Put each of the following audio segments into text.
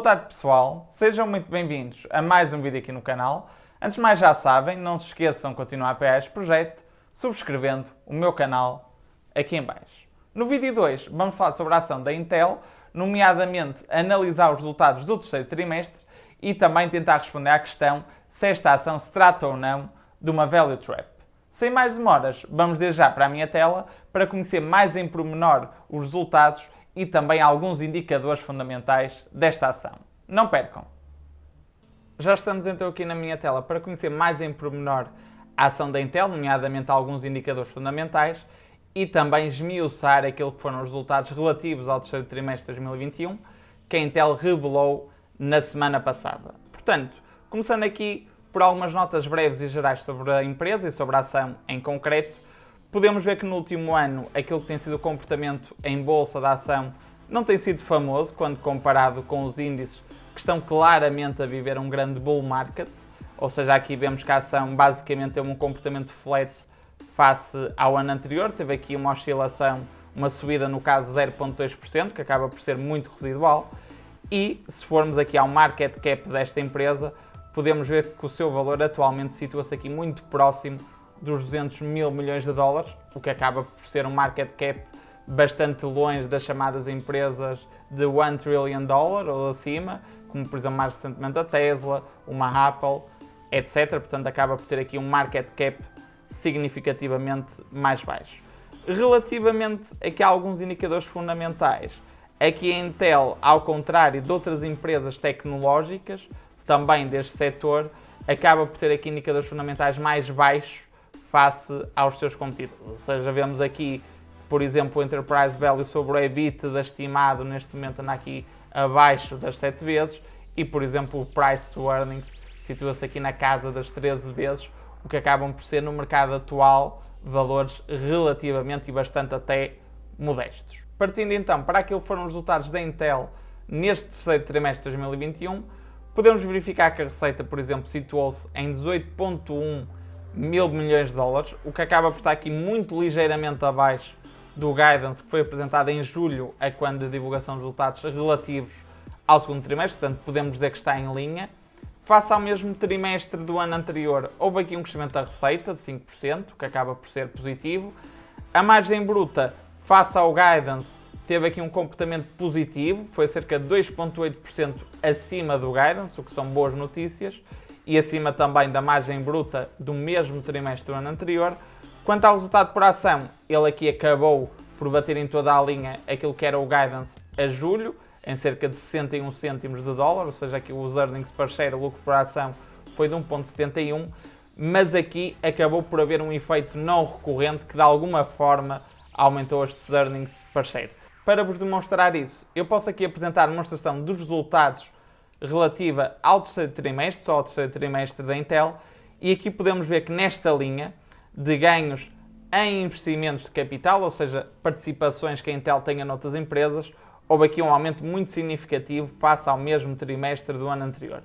Boa tarde pessoal, sejam muito bem-vindos a mais um vídeo aqui no canal. Antes de mais já sabem, não se esqueçam de continuar a apoiar este projeto subscrevendo o meu canal aqui em baixo. No vídeo de hoje vamos falar sobre a ação da Intel, nomeadamente analisar os resultados do terceiro trimestre e também tentar responder à questão se esta ação se trata ou não de uma value trap. Sem mais demoras, vamos desde já para a minha tela para conhecer mais em pormenor os resultados e também alguns indicadores fundamentais desta ação. Não percam! Já estamos então aqui na minha tela para conhecer mais em pormenor a ação da Intel, nomeadamente alguns indicadores fundamentais e também esmiuçar aquilo que foram os resultados relativos ao terceiro trimestre de 2021 que a Intel revelou na semana passada. Portanto, começando aqui por algumas notas breves e gerais sobre a empresa e sobre a ação em concreto, podemos ver que no último ano aquilo que tem sido o comportamento em bolsa da ação não tem sido famoso quando comparado com os índices que estão claramente a viver um grande bull market, ou seja, aqui vemos que a ação basicamente tem um comportamento flat face ao ano anterior, teve aqui uma oscilação, uma subida no caso 0,2%, que acaba por ser muito residual, e se formos aqui ao market cap desta empresa, podemos ver que o seu valor atualmente situa-se aqui muito próximo dos 200 mil milhões de dólares, o que acaba por ser um market cap bastante longe das chamadas empresas de 1 trillion dollar ou acima, como por exemplo mais recentemente a Tesla, uma Apple, etc. Portanto acaba por ter aqui um market cap significativamente mais baixo. Relativamente aqui a alguns indicadores fundamentais, aqui a Intel, ao contrário de outras empresas tecnológicas, também deste setor, acaba por ter aqui indicadores fundamentais mais baixos face aos seus competidores. Ou seja, vemos aqui, por exemplo, o Enterprise Value sobre o EBITDA estimado neste momento anda aqui abaixo das 7 vezes e, por exemplo, o Price to Earnings situa-se aqui na casa das 13 vezes, o que acabam por ser no mercado atual valores relativamente e bastante até modestos. Partindo então para aquilo que foram os resultados da Intel neste terceiro trimestre de 2021, podemos verificar que a receita, por exemplo, situou-se em 18,1 mil milhões de dólares, o que acaba por estar aqui muito ligeiramente abaixo do guidance que foi apresentado em julho, a quando a divulgação dos resultados relativos ao segundo trimestre, portanto podemos dizer que está em linha. Face ao mesmo trimestre do ano anterior, houve aqui um crescimento da receita de 5%, o que acaba por ser positivo. A margem bruta, face ao guidance, teve aqui um comportamento positivo, foi cerca de 2,8% acima do guidance, o que são boas notícias, e acima também da margem bruta do mesmo trimestre do ano anterior. Quanto ao resultado por ação, ele aqui acabou por bater em toda a linha aquilo que era o guidance a julho, em cerca de 61 cêntimos de dólar, ou seja, aqui os earnings per share, o lucro por ação, foi de 1,71, mas aqui acabou por haver um efeito não recorrente que de alguma forma aumentou estes earnings per share. Para vos demonstrar isso, eu posso aqui apresentar a demonstração dos resultados relativa ao terceiro trimestre, só ao terceiro trimestre da Intel, e aqui podemos ver que nesta linha de ganhos em investimentos de capital, ou seja, participações que a Intel tenha noutras empresas, houve aqui um aumento muito significativo face ao mesmo trimestre do ano anterior.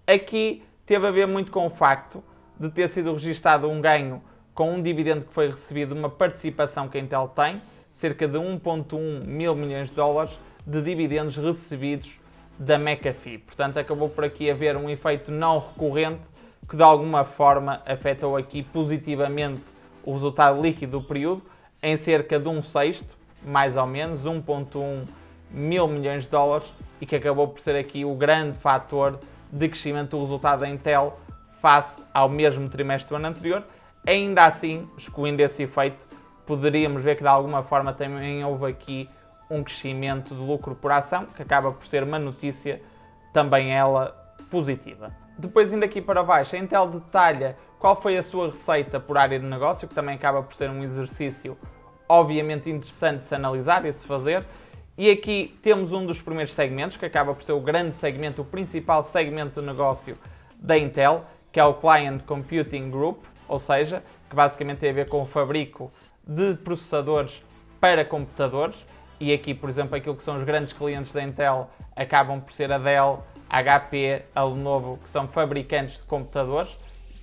Aqui teve a ver muito com o facto de ter sido registado um ganho com um dividendo que foi recebido de uma participação que a Intel tem, cerca de 1,1 mil milhões de dólares de dividendos recebidos da McAfee. Portanto, acabou por aqui haver um efeito não recorrente que de alguma forma afetou aqui positivamente o resultado líquido do período em cerca de 1/6, mais ou menos, 1,1 mil milhões de dólares, e que acabou por ser aqui o grande fator de crescimento do resultado da Intel face ao mesmo trimestre do ano anterior. Ainda assim, excluindo esse efeito, poderíamos ver que de alguma forma também houve aqui um crescimento de lucro por ação, que acaba por ser uma notícia também ela positiva. Depois, indo aqui para baixo, a Intel detalha qual foi a sua receita por área de negócio, que também acaba por ser um exercício obviamente interessante de se analisar e de se fazer. E aqui temos um dos primeiros segmentos, que acaba por ser o grande segmento, o principal segmento de negócio da Intel, que é o Client Computing Group, ou seja, que basicamente tem a ver com o fabrico de processadores para computadores. E aqui, por exemplo, aquilo que são os grandes clientes da Intel acabam por ser a Dell, a HP, a Lenovo, que são fabricantes de computadores,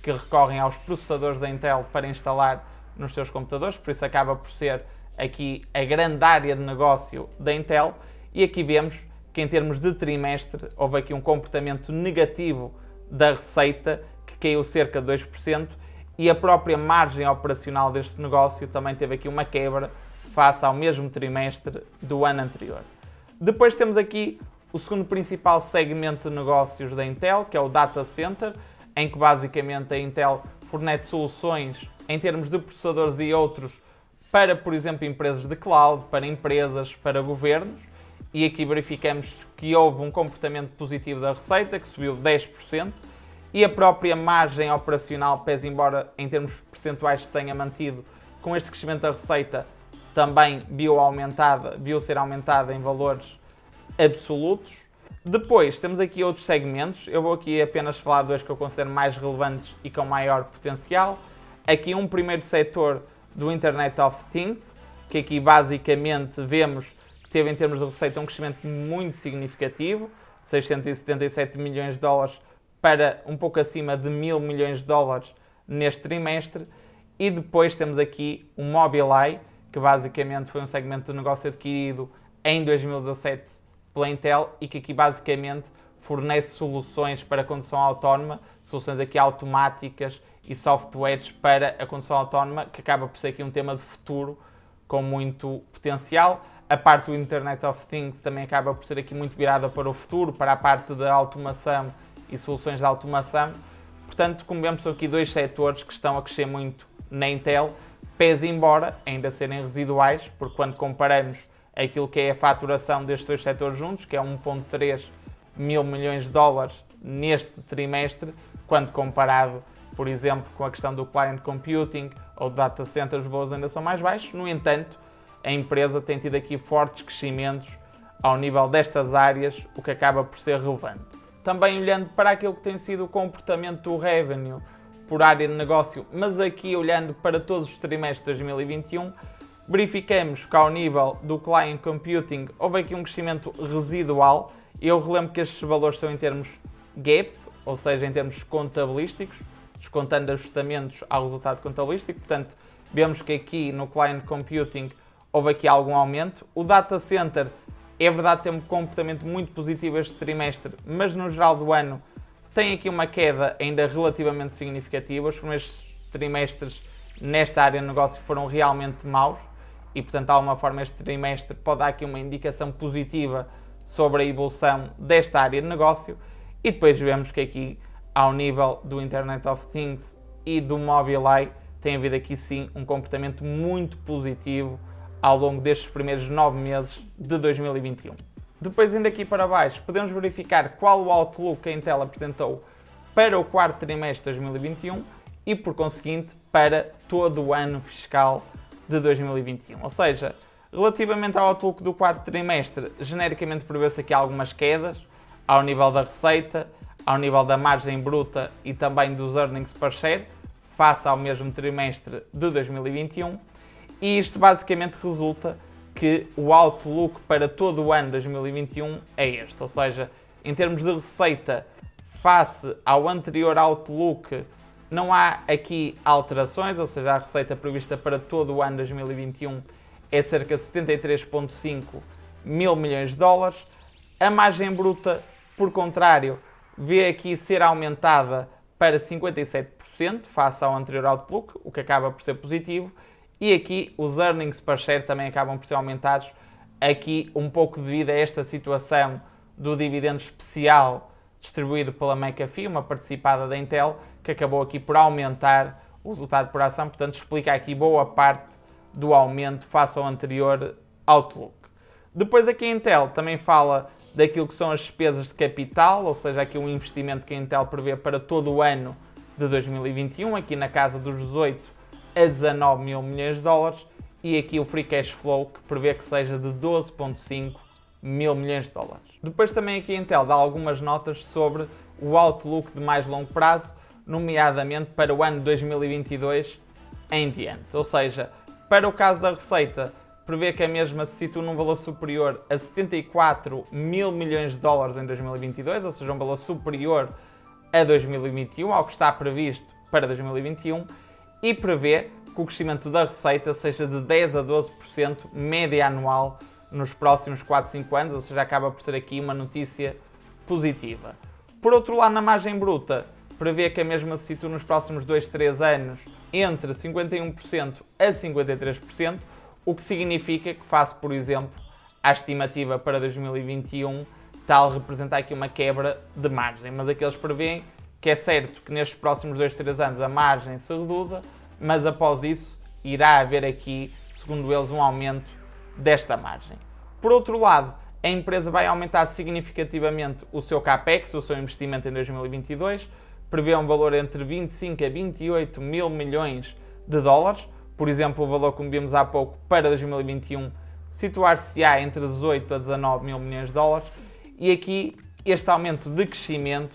que recorrem aos processadores da Intel para instalar nos seus computadores, por isso acaba por ser aqui a grande área de negócio da Intel. E aqui vemos que que em termos de trimestre houve aqui um comportamento negativo da receita, que caiu cerca de 2%, e a própria margem operacional deste negócio também teve aqui uma quebra face ao mesmo trimestre do ano anterior. Depois temos aqui o segundo principal segmento de negócios da Intel, que é o Data Center, em que basicamente a Intel fornece soluções em termos de processadores e outros para, por exemplo, empresas de cloud, para empresas, para governos, e aqui verificamos que houve um comportamento positivo da receita, que subiu 10%, e a própria margem operacional, pese embora em termos percentuais se tenha mantido, com este crescimento da receita também viu ser aumentada em valores absolutos. Depois temos aqui outros segmentos, eu vou aqui apenas falar de dois que eu considero mais relevantes e com maior potencial. Aqui um primeiro setor do Internet of Things, que aqui basicamente vemos que teve em termos de receita um crescimento muito significativo, de 677 milhões de dólares para um pouco acima de 1.000 milhões de dólares neste trimestre. E depois temos aqui o Mobileye, que basicamente foi um segmento de negócio adquirido em 2017 pela Intel e que aqui basicamente fornece soluções para a condução autónoma, soluções aqui automáticas e softwares para a condução autónoma, que acaba por ser aqui um tema de futuro com muito potencial. A parte do Internet of Things também acaba por ser aqui muito virada para o futuro, para a parte da automação e soluções de automação. Portanto, como vemos, são aqui dois setores que estão a crescer muito na Intel, pese embora ainda serem residuais, porque quando comparamos aquilo que é a faturação destes dois setores juntos, que é 1.3 mil milhões de dólares neste trimestre, quando comparado, por exemplo, com a questão do Client Computing ou do Data Center, os valores ainda são mais baixos. No entanto, a empresa tem tido aqui fortes crescimentos ao nível destas áreas, o que acaba por ser relevante. Também olhando para aquilo que tem sido o comportamento do revenue por área de negócio, mas aqui olhando para todos os trimestres de 2021, verificamos que ao nível do Client Computing houve aqui um crescimento residual. Eu relembro que estes valores são em termos GAAP, ou seja, em termos contabilísticos, descontando ajustamentos ao resultado contabilístico. Portanto, vemos que aqui no Client Computing houve aqui algum aumento. O Data Center, é verdade, tem um comportamento muito positivo este trimestre, mas no geral do ano tem aqui uma queda ainda relativamente significativa. Os primeiros trimestres nesta área de negócio foram realmente maus e, portanto, de alguma forma este trimestre pode dar aqui uma indicação positiva sobre a evolução desta área de negócio. E depois vemos que aqui, ao nível do Internet of Things e do Mobileye, tem havido aqui sim um comportamento muito positivo ao longo destes primeiros 9 meses de 2021. Depois, indo aqui para baixo, podemos verificar qual o outlook que a Intel apresentou para o quarto trimestre de 2021 e, por conseguinte, para todo o ano fiscal de 2021. Ou seja, relativamente ao outlook do quarto trimestre, genericamente prevê-se aqui algumas quedas ao nível da receita, ao nível da margem bruta e também dos earnings per share, face ao mesmo trimestre de 2021. E isto basicamente resulta que o outlook para todo o ano de 2021 é este, ou seja, em termos de receita, face ao anterior outlook, não há aqui alterações, ou seja, a receita prevista para todo o ano de 2021 é cerca de 73,5 mil milhões de dólares. A margem bruta, por contrário, vê aqui ser aumentada para 57% face ao anterior outlook, o que acaba por ser positivo. E aqui os earnings per share também acabam por ser aumentados, aqui um pouco devido a esta situação do dividendo especial distribuído pela McAfee, uma participada da Intel, que acabou aqui por aumentar o resultado por ação, portanto explica aqui boa parte do aumento face ao anterior outlook. Depois aqui a Intel também fala daquilo que são as despesas de capital, ou seja, aqui um investimento que a Intel prevê para todo o ano de 2021, aqui na casa dos 18 a 19 mil milhões de dólares, e aqui o free cash flow que prevê que seja de 12,5 mil milhões de dólares. Depois também aqui a Intel dá algumas notas sobre o outlook de mais longo prazo, nomeadamente para o ano 2022 em diante. Ou seja, para o caso da receita, prevê que a mesma se situa num valor superior a 74 mil milhões de dólares em 2022, ou seja, um valor superior a 2021, ao que está previsto para 2021, e prevê que o crescimento da receita seja de 10 a 12% média anual nos próximos 4, 5 anos, ou seja, acaba por ser aqui uma notícia positiva. Por outro lado, na margem bruta, prevê que a mesma se situa nos próximos 2, 3 anos entre 51% a 53%, o que significa que, face, por exemplo, à estimativa para 2021, tal representar aqui uma quebra de margem. Mas aqui eles prevêem que é certo que nestes próximos 2, 3 anos a margem se reduza, mas após isso irá haver aqui, segundo eles, um aumento desta margem. Por outro lado, a empresa vai aumentar significativamente o seu CAPEX, o seu investimento em 2022, prevê um valor entre 25 a 28 mil milhões de dólares. Por exemplo, o valor, como vimos há pouco, para 2021 situar-se-á entre 18 a 19 mil milhões de dólares. E aqui este aumento de crescimento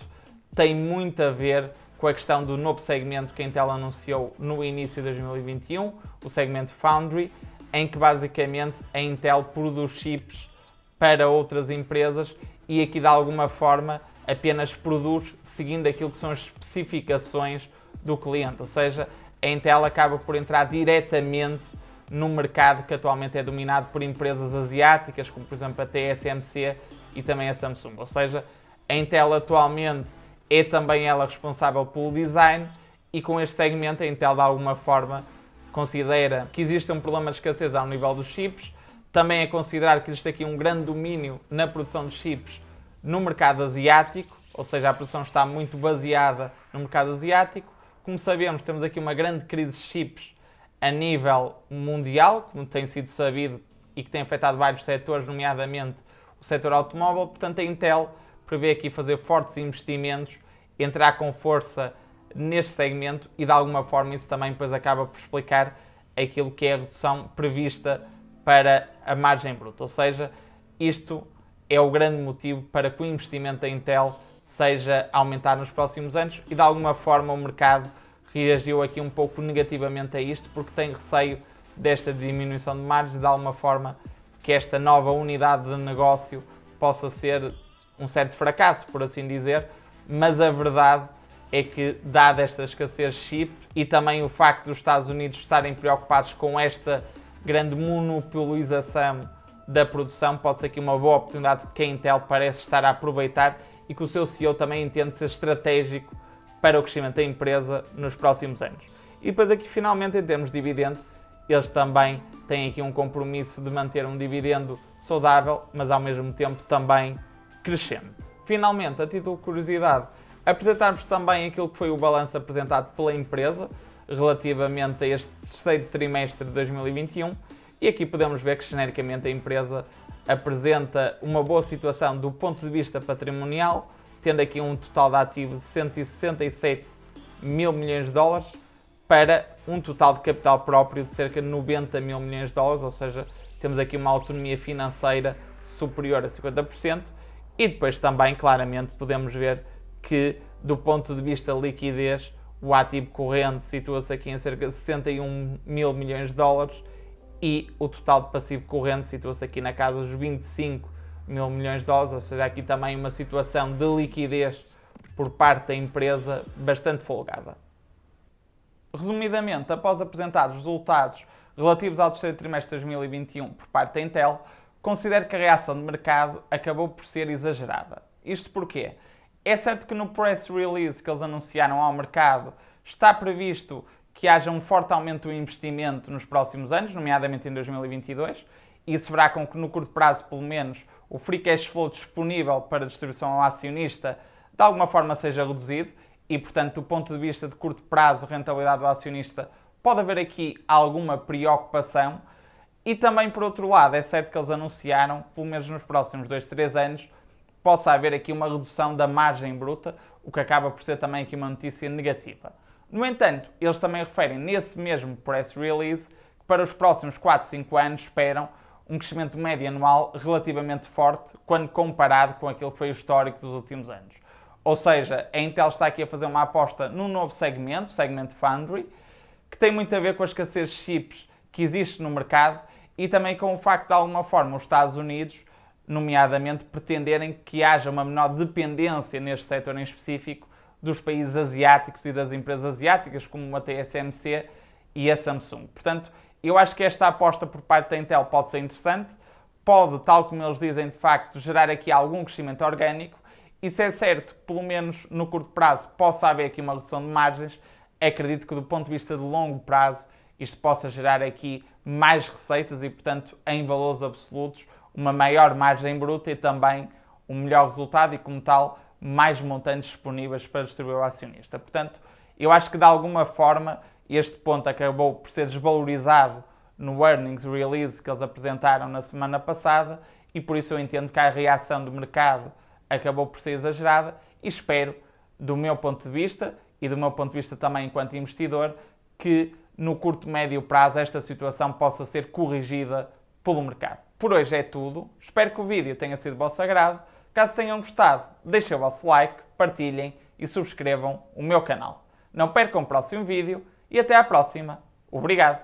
tem muito a ver com a questão do novo segmento que a Intel anunciou no início de 2021, o segmento Foundry, em que basicamente a Intel produz chips para outras empresas e aqui de alguma forma apenas produz seguindo aquilo que são as especificações do cliente, ou seja, a Intel acaba por entrar diretamente no mercado que atualmente é dominado por empresas asiáticas, como por exemplo a TSMC e também a Samsung, ou seja, a Intel atualmente é também ela responsável pelo design e com este segmento a Intel de alguma forma considera que existe um problema de escassez ao nível dos chips, também é considerado que existe aqui um grande domínio na produção de chips no mercado asiático, ou seja, a produção está muito baseada no mercado asiático. Como sabemos, temos aqui uma grande crise de chips a nível mundial, como tem sido sabido e que tem afetado vários setores, nomeadamente o setor automóvel. Portanto, a Intel prevê aqui fazer fortes investimentos, entrar com força neste segmento e de alguma forma isso também depois acaba por explicar aquilo que é a redução prevista para a margem bruta, ou seja, isto é o grande motivo para que o investimento da Intel seja aumentar nos próximos anos e de alguma forma o mercado reagiu aqui um pouco negativamente a isto porque tem receio desta diminuição de margens, de alguma forma que esta nova unidade de negócio possa ser um certo fracasso, por assim dizer, mas a verdade é que, dada esta escassez de chip e também o facto dos Estados Unidos estarem preocupados com esta grande monopolização da produção, pode ser aqui uma boa oportunidade que a Intel parece estar a aproveitar e que o seu CEO também entende ser estratégico para o crescimento da empresa nos próximos anos. E depois aqui finalmente em termos de dividendo, eles também têm aqui um compromisso de manter um dividendo saudável, mas ao mesmo tempo também crescente. Finalmente, a título de curiosidade, apresentarmos também aquilo que foi o balanço apresentado pela empresa relativamente a este terceiro trimestre de 2021 e aqui podemos ver que genericamente a empresa apresenta uma boa situação do ponto de vista patrimonial, tendo aqui um total de ativos de 167 mil milhões de dólares para um total de capital próprio de cerca de 90 mil milhões de dólares, ou seja, temos aqui uma autonomia financeira superior a 50% e depois também claramente podemos ver que do ponto de vista de liquidez o ativo corrente situa-se aqui em cerca de 61 mil milhões de dólares e o total de passivo corrente situa-se aqui na casa dos 25 mil milhões de dólares, ou seja, aqui também uma situação de liquidez por parte da empresa bastante folgada. Resumidamente, após apresentar os resultados relativos ao terceiro trimestre de 2021 por parte da Intel, considero que a reação de mercado acabou por ser exagerada. Isto porquê? É certo que no press release que eles anunciaram ao mercado está previsto que haja um forte aumento do investimento nos próximos anos, nomeadamente em 2022, e isso fará com que no curto prazo, pelo menos, o free cash flow disponível para distribuição ao acionista de alguma forma seja reduzido e, portanto, do ponto de vista de curto prazo, rentabilidade do acionista, pode haver aqui alguma preocupação. E também, por outro lado, é certo que eles anunciaram, pelo menos nos próximos 2, 3 anos, possa haver aqui uma redução da margem bruta, o que acaba por ser também aqui uma notícia negativa. No entanto, eles também referem nesse mesmo press release que para os próximos 4, 5 anos esperam um crescimento médio anual relativamente forte quando comparado com aquilo que foi o histórico dos últimos anos. Ou seja, a Intel está aqui a fazer uma aposta num novo segmento, o segmento Foundry, que tem muito a ver com a escassez de chips que existe no mercado e também com o facto de alguma forma os Estados Unidos, nomeadamente, pretenderem que haja uma menor dependência neste setor em específico dos países asiáticos e das empresas asiáticas, como a TSMC e a Samsung. Portanto, eu acho que esta aposta por parte da Intel pode ser interessante, pode, tal como eles dizem, de facto, gerar aqui algum crescimento orgânico. E se é certo que, pelo menos no curto prazo, possa haver aqui uma redução de margens, acredito que do ponto de vista de longo prazo isto possa gerar aqui mais receitas e, portanto, em valores absolutos, uma maior margem bruta e também um melhor resultado e, como tal, mais montantes disponíveis para distribuir ao acionista. Portanto, eu acho que de alguma forma este ponto acabou por ser desvalorizado no earnings release que eles apresentaram na semana passada e por isso eu entendo que a reação do mercado acabou por ser exagerada e espero, do meu ponto de vista e do meu ponto de vista também enquanto investidor, que no curto e médio prazo esta situação possa ser corrigida pelo mercado. Por hoje é tudo, espero que o vídeo tenha sido do vosso agrado. Caso tenham gostado, deixem o vosso like, partilhem e subscrevam o meu canal. Não percam o próximo vídeo e até à próxima. Obrigado!